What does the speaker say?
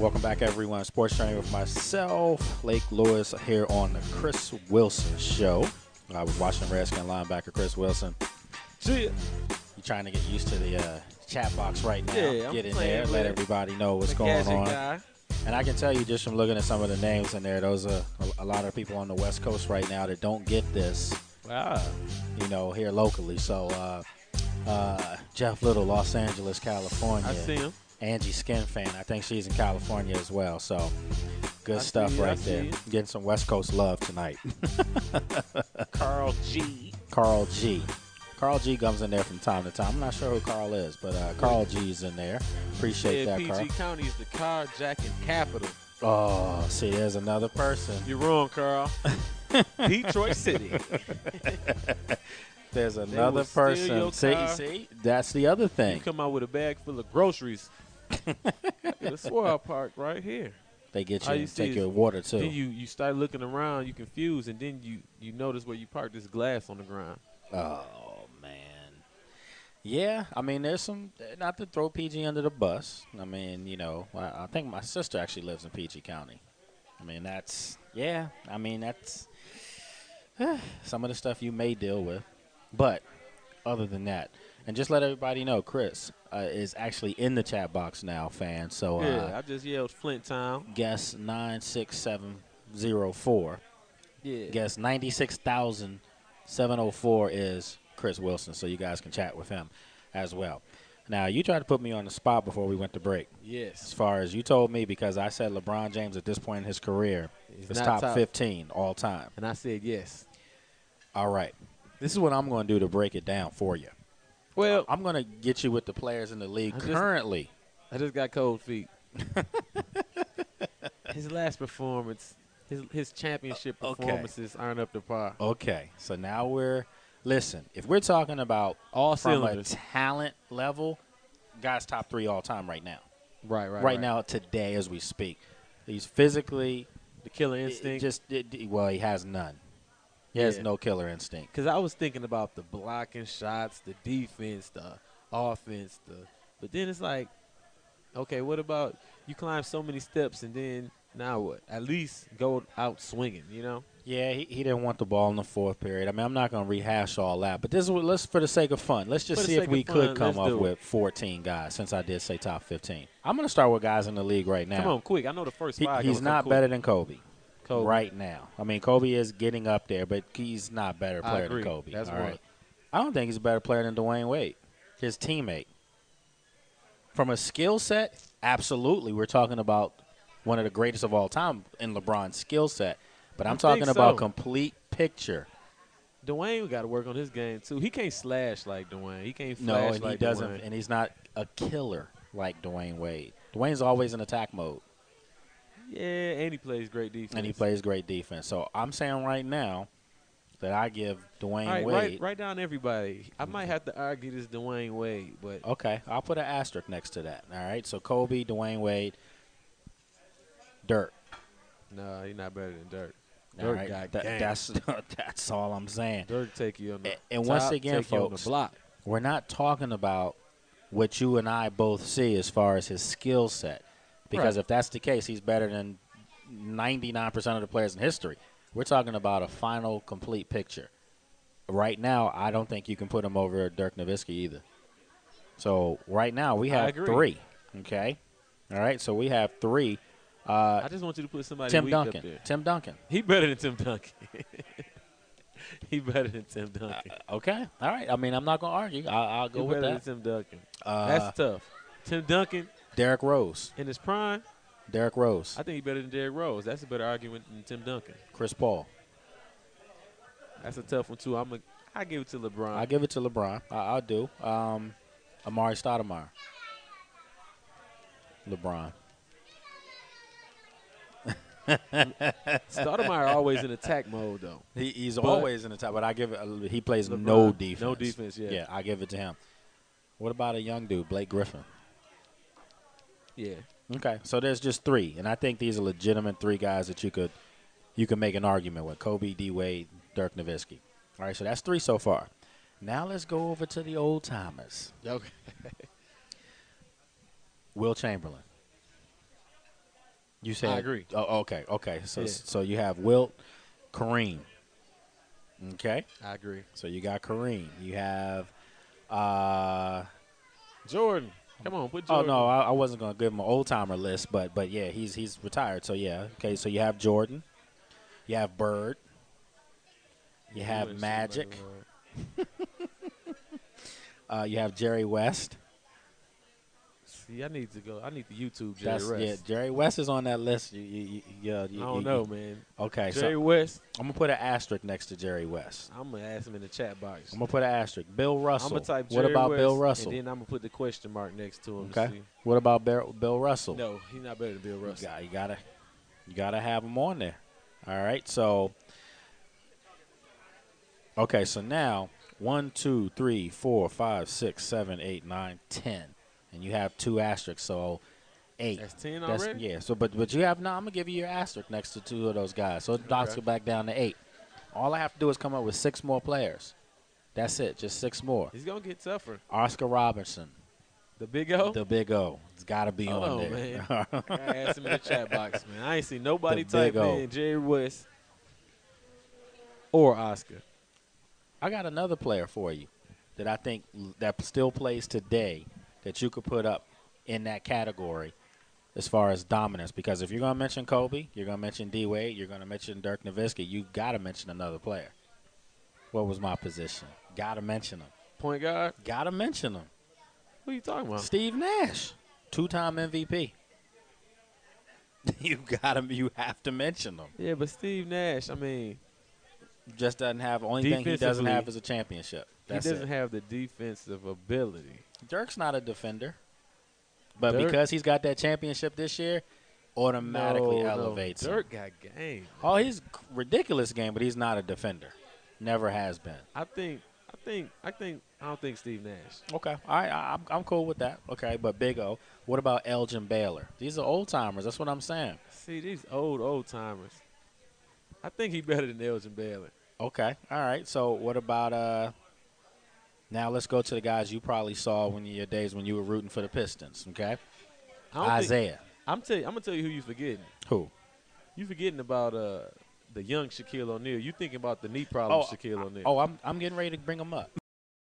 Welcome back, everyone. Sports Training with myself, Lake Lewis, here on the Chris Wilson Show. With Washington Redskin linebacker Chris Wilson. See ya. You trying to get used to the chat box right now? Yeah, get in there, let everybody know what's going on. Guy. And I can tell you just from looking at some of the names in there, those are a lot of people on the West Coast right now that don't get this. Wow. Here locally. So Jeff Little, Los Angeles, California. I see him. Angie Skin fan. I think she's in California as well. So good stuff right there. Getting some West Coast love tonight. Carl G. Carl G. Carl G comes in there from time to time. I'm not sure who Carl is, but Carl G's in there. Appreciate that, Carl. PG County is the carjacking capital. Oh, see, there's another person. You're wrong, Carl. Detroit City. There's another person. See, that's the other thing. You come out with a bag full of groceries. The Swirl Park right here. They get you and take your water, too. Then you start looking around, you confused, and then you notice where you parked this glass on the ground. Oh, man. Yeah, I mean, there's some, not to throw PG under the bus. I mean, I think my sister actually lives in PG County. I mean, that's some of the stuff you may deal with. But other than that, and just let everybody know, Chris is actually in the chat box now, fans. So yeah, I just yelled Flint Town. Guess 96704. Yeah. Guess 96,704 is Chris Wilson, so you guys can chat with him as well. Now, you tried to put me on the spot before we went to break. Yes. As far as you told me, because I said LeBron James at this point in his career is top 15 all time. And I said yes. All right. This is what I'm going to do to break it down for you. Well, I'm going to get you with the players in the league currently. I just got cold feet. His last performance, his championship performances aren't up to par. Okay. So now listen, if we're talking about all from cylinders. A talent level, guy's top 3 all time right now. Right now, today as we speak. He's physically. The killer instinct? He has none. He has no killer instinct. Because I was thinking about the blocking shots, the defense, the offense. But then it's like, okay, what about you climb so many steps and then now what? At least go out swinging, Yeah, he didn't want the ball in the fourth period. I mean, I'm not going to rehash all that. But let's for the sake of fun, let's just see if we could come up with 14 guys since I did say top 15. I'm going to start with guys in the league right now. Come on, quick. I know the first 5. He's not better than Kobe. Right now. I mean, Kobe is getting up there, but he's not a better player than Kobe. That's all right. Right. I don't think he's a better player than Dwayne Wade, his teammate. From a skill set, absolutely. We're talking about one of the greatest of all time in LeBron's skill set. But I'm talking about complete picture. Dwayne got to work on his game, too. He can't slash like Dwayne. He can't flash like Dwayne. No, and he doesn't. Dwayne. And he's not a killer like Dwayne Wade. Dwayne's always in attack mode. Yeah, and he plays great defense. So I'm saying right now that I give Dwayne Wade. Write down everybody. I might have to argue this Dwayne Wade, but okay, I'll put an asterisk next to that. All right, so Kobe, Dwayne Wade, Dirk. No, he's not better than Dirk. All right, that's all I'm saying. Dirk take you on the and top, once again, take folks, you on the block. We're not talking about what you and I both see as far as his skill set. Because if that's the case, he's better than 99% of the players in history. We're talking about a final, complete picture. Right now, I don't think you can put him over Dirk Nowitzki either. So right now, we have 3. Okay? All right, so we have 3. I just want you to put somebody Tim weak Duncan. up there. Tim Duncan. He better than Tim Duncan. He better than Tim Duncan. Okay. All right. I mean, I'm not going to argue. I'll go with that. Better than Tim Duncan. That's tough. Tim Duncan. Derrick Rose. In his prime. Derrick Rose. I think he's better than Derrick Rose. That's a better argument than Tim Duncan. Chris Paul. That's a tough one, too. I give it to LeBron. I give it to LeBron. I'll do. Amari Stoudemire. LeBron. Stoudemire always in attack mode, though. He's always in attack, but I give it. He plays LeBron, no defense. No defense, yeah. Yeah, I give it to him. What about a young dude, Blake Griffin? Yeah. Okay, so there's just 3, and I think these are legitimate 3 guys that you could make an argument with: Kobe, D. Wade, Dirk Nowitzki. All right, so that's 3 so far. Now let's go over to the old timers. Okay. Will Chamberlain. You I said. agree. Oh, okay, okay. So Yeah. so you have Wilt, Kareem. Okay, I agree. so you got Kareem. You have. Jordan. Come on, put Oh Jordan no, in. I wasn't gonna give him an old timer list, but yeah, he's retired. So yeah, okay. So you have Jordan. You have Bird. You Yeah, he have went super back Magic. hard. You have Jerry West. See, I need to go. I need to YouTube Jerry That's West. Jerry West is on that list. I don't know, man. Okay, Jerry so West. I'm gonna put an asterisk next to Jerry West. I'm gonna ask him in the chat box. I'm gonna put an asterisk. Bill I'm Russell. gonna type What Jerry about West, Bill Russell? and then I'm gonna put the question mark next to him to Okay. see. What about Bill Russell? No, he's not better than Bill Russell. You gotta have him on there. All right. So okay. So now 1, 2, 3, 4, 5, 6, 7, 8, 9, 10, and you have 2 asterisks. So 8. That's 10 already. Yeah. So but you have no. I'm gonna give you your asterisk next to 2 of those guys. So it knocks Okay. it back down to 8. All I have to do is come up with 6 more players. That's it. Just 6 more. He's gonna get tougher. Oscar Robertson, The Big O. the Big O. It's got to be Hold on on, there. man. I gotta ask him in the chat box, man. I ain't seen nobody The Big type O. in Jerry West or Oscar. I got another player for you that I think that still plays today that you could put up in that category as far as dominance. Because if you're going to mention Kobe, you're going to mention D. Wade, you're going to mention Dirk Nowitzki, you've got to mention another player. What was my position? Got to mention him. Point guard. Got to mention him. What are you talking about? Steve Nash, 2-time MVP. You have to mention him. Yeah, but Steve Nash. I mean, Just doesn't have. Only thing he doesn't Defensively, have is a championship. That's he doesn't it. have the defensive ability. Dirk's not a defender, but Dirk- because he's got that championship this year, automatically elevates him. Dirk got game. Oh, he's ridiculous game, but he's not a defender. Never has been. I don't think Steve Nash. Okay, all right, I'm cool with that. Okay, but Big O. What about Elgin Baylor? These are old timers. That's what I'm saying. See, these old timers. I think he better than Elgin Baylor. Okay, all right. So what about Now let's go to the guys you probably saw when your days when you were rooting for the Pistons. Okay, I don't think, Isaiah. I'm gonna tell you who you forgetting. Who? You forgetting about the young Shaquille O'Neal. You thinking about the knee problem, Shaquille O'Neal. Oh, I'm getting ready to bring him up.